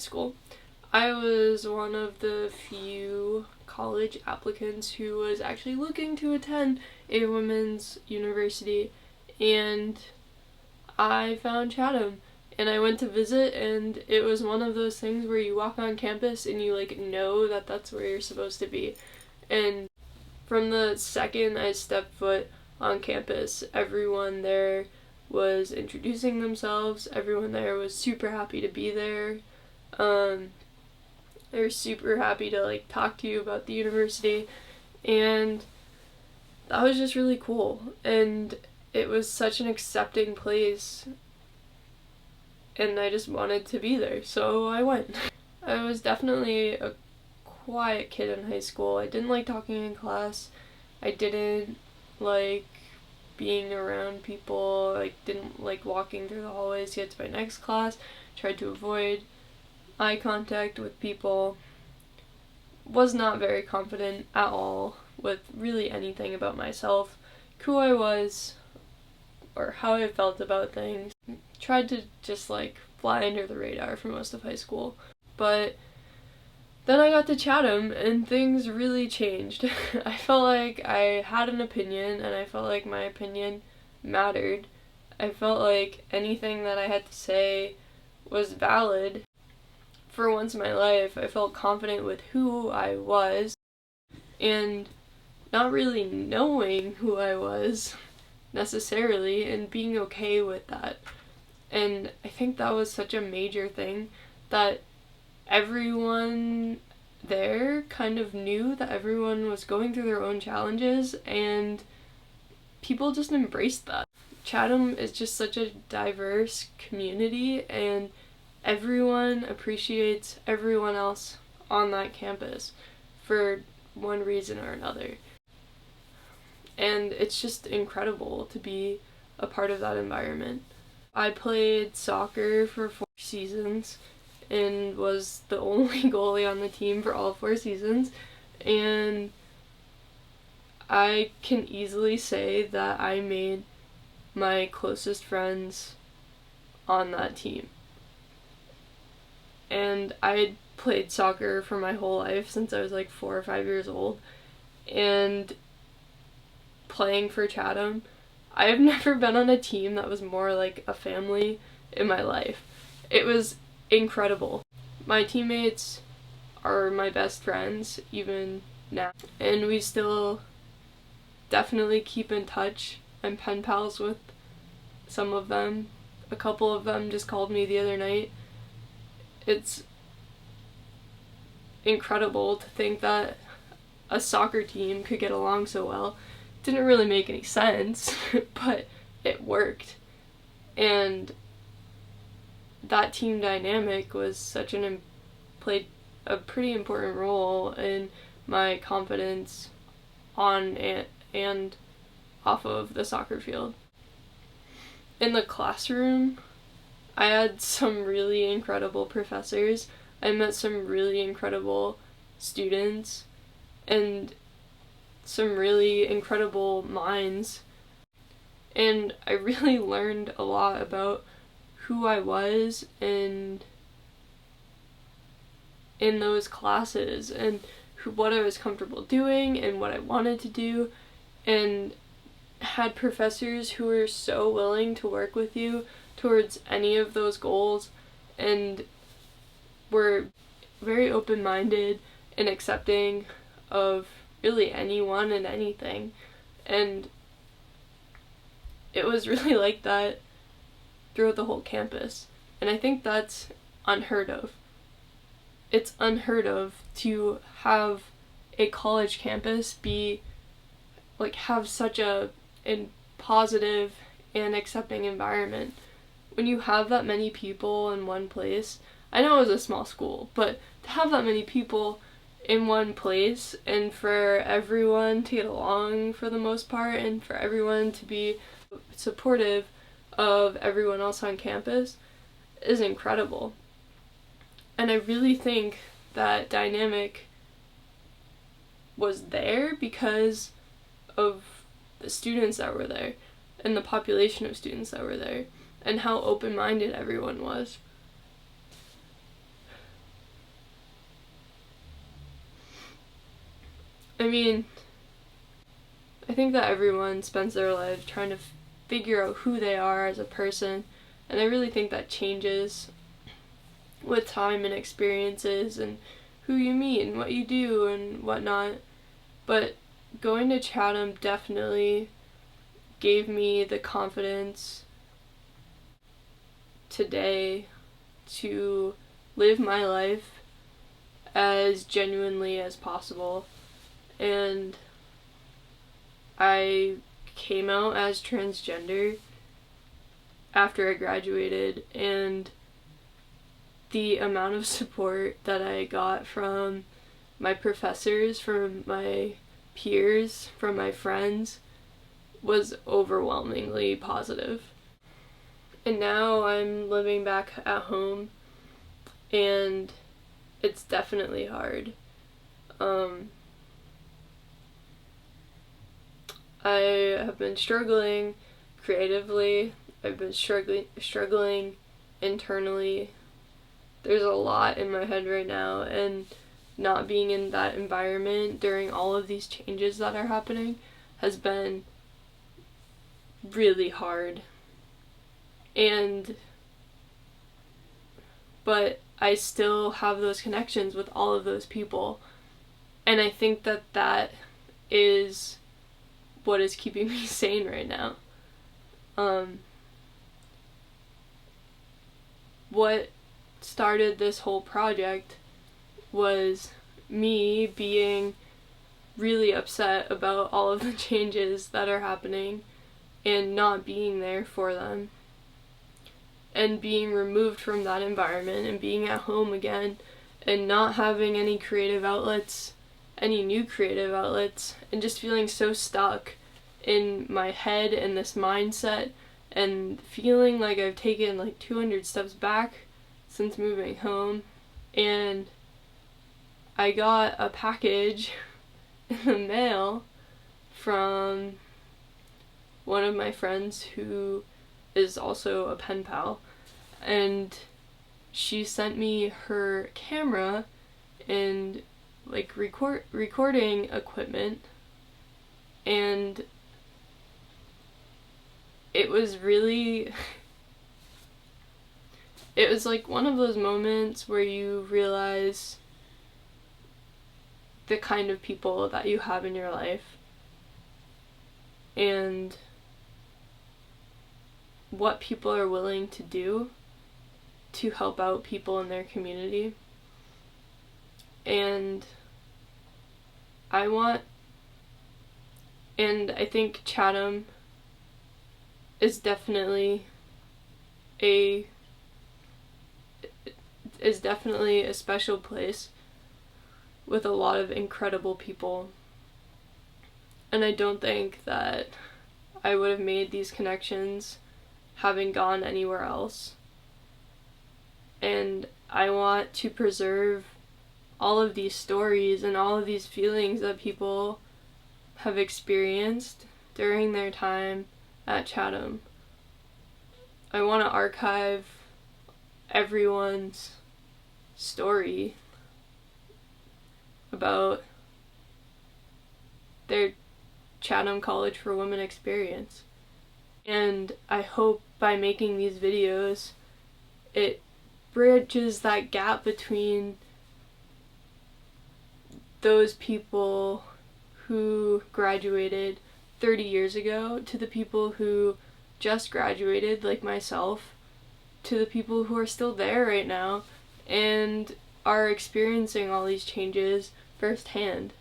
school. I was one of the few college applicants who was actually looking to attend a women's university, and I found Chatham. And I went to visit, and it was one of those things where you walk on campus and you know that that's where you're supposed to be. And from the second I stepped foot on campus, everyone there was introducing themselves. Everyone there was super happy to be there. They were super happy to talk to you about the university, and that was just really cool. And it was such an accepting place, and I just wanted to be there, so I went. I was definitely a quiet kid in high school. I didn't like talking in class. I didn't like being around people. Didn't like walking through the hallways to get to my next class. Tried to avoid eye contact with people. Was not very confident at all with really anything about myself, who I was, or how I felt about things. Tried to just fly under the radar for most of high school. But then I got to Chatham and things really changed. I felt like I had an opinion, and I felt like my opinion mattered. I felt like anything that I had to say was valid. For once in my life, I felt confident with who I was, and not really knowing who I was necessarily, and being okay with that. And I think that was such a major thing, that everyone there kind of knew that everyone was going through their own challenges, and people just embraced that. Chatham is just such a diverse community, and everyone appreciates everyone else on that campus for one reason or another. And it's just incredible to be a part of that environment. I played soccer for 4 seasons and was the only goalie on the team for all 4 seasons, and I can easily say that I made my closest friends on that team. And I had played soccer for my whole life since I was 4 or 5 years old, and playing for Chatham, I have never been on a team that was more like a family in my life. It was incredible. My teammates are my best friends even now, and we still definitely keep in touch. I'm pen pals with some of them. A couple of them just called me the other night. It's incredible to think that a soccer team could get along so well. Didn't really make any sense, but it worked. And that team dynamic was played a pretty important role in my confidence on and off of the soccer field. In the classroom, I had some really incredible professors. I met some really incredible students and some really incredible minds. And I really learned a lot about who I was in those classes, and what I was comfortable doing and what I wanted to do, and had professors who were so willing to work with you towards any of those goals, and were very open-minded and accepting of really anyone and anything. And it was really like that throughout the whole campus, and I think that's unheard of. It's unheard of to have a college campus be have such a positive and accepting environment. When you have that many people in one place, I know it was a small school, but to have that many people in one place, and for everyone to get along for the most part, and for everyone to be supportive of everyone else on campus, is incredible. And I really think that dynamic was there because of the students that were there, and the population of students that were there, and how open-minded everyone was. I mean, I think that everyone spends their life trying to figure out who they are as a person, and I really think that changes with time and experiences and who you meet and what you do and whatnot. But going to Chatham definitely gave me the confidence today to live my life as genuinely as possible. And I came out as transgender after I graduated, and the amount of support that I got from my professors, from my peers, from my friends was overwhelmingly positive. And now I'm living back at home, and it's definitely hard. I have been struggling creatively. I've been struggling internally. There's a lot in my head right now, and not being in that environment during all of these changes that are happening has been really hard. But I still have those connections with all of those people, and I think that that is what is keeping me sane right now. What started this whole project was me being really upset about all of the changes that are happening and not being there for them, and being removed from that environment and being at home again and not having any creative outlets, any new creative outlets, and just feeling so stuck in my head and this mindset, and feeling like I've taken like 200 steps back since moving home. And I got a package in the mail from one of my friends who is also a pen pal, and she sent me her camera and like recording equipment, and it was really it was like one of those moments where you realize the kind of people that you have in your life and what people are willing to do to help out people in their community. And I think Chatham is definitely a special place with a lot of incredible people. And I don't think that I would have made these connections having gone anywhere else. And I want to preserve all of these stories and all of these feelings that people have experienced during their time at Chatham. I want to archive everyone's story about their Chatham College for Women experience. And I hope by making these videos, it bridges that gap between those people who graduated 30 years ago to the people who just graduated, like myself, to the people who are still there right now and are experiencing all these changes firsthand.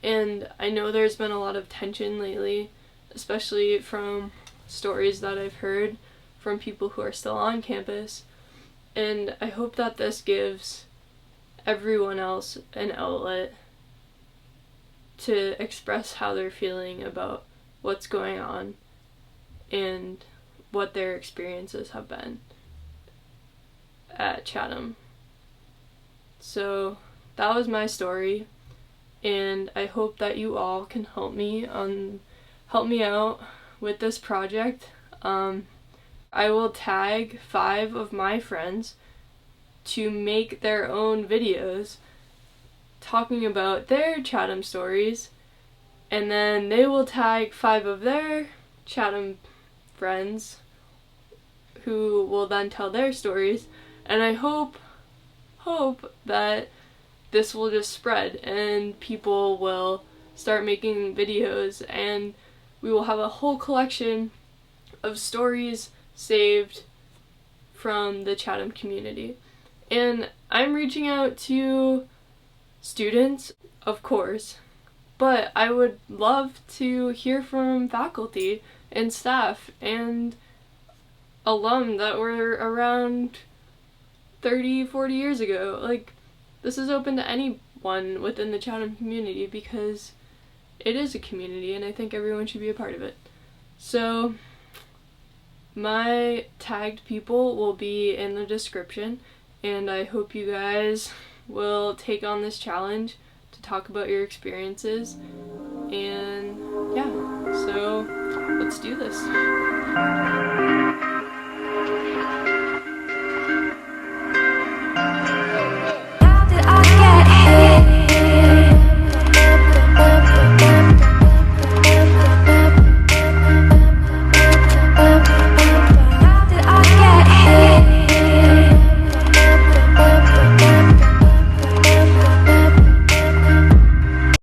And I know there's been a lot of tension lately, especially from stories that I've heard from people who are still on campus, and I hope that this gives everyone else an outlet to express how they're feeling about what's going on and what their experiences have been at Chatham. So that was my story, and I hope that you all can help me out with this project. I will tag 5 of my friends to make their own videos talking about their Chatham stories, and then they will tag 5 of their Chatham friends who will then tell their stories, and I hope that this will just spread and people will start making videos and we will have a whole collection of stories saved from the Chatham community. And I'm reaching out to students, of course, but I would love to hear from faculty and staff and alum that were around 30, 40 years ago. Like, this is open to anyone within the Chatham community because it is a community and I think everyone should be a part of it. So my tagged people will be in the description, and I hope you guys will take on this challenge to talk about your experiences. And yeah, so let's do this.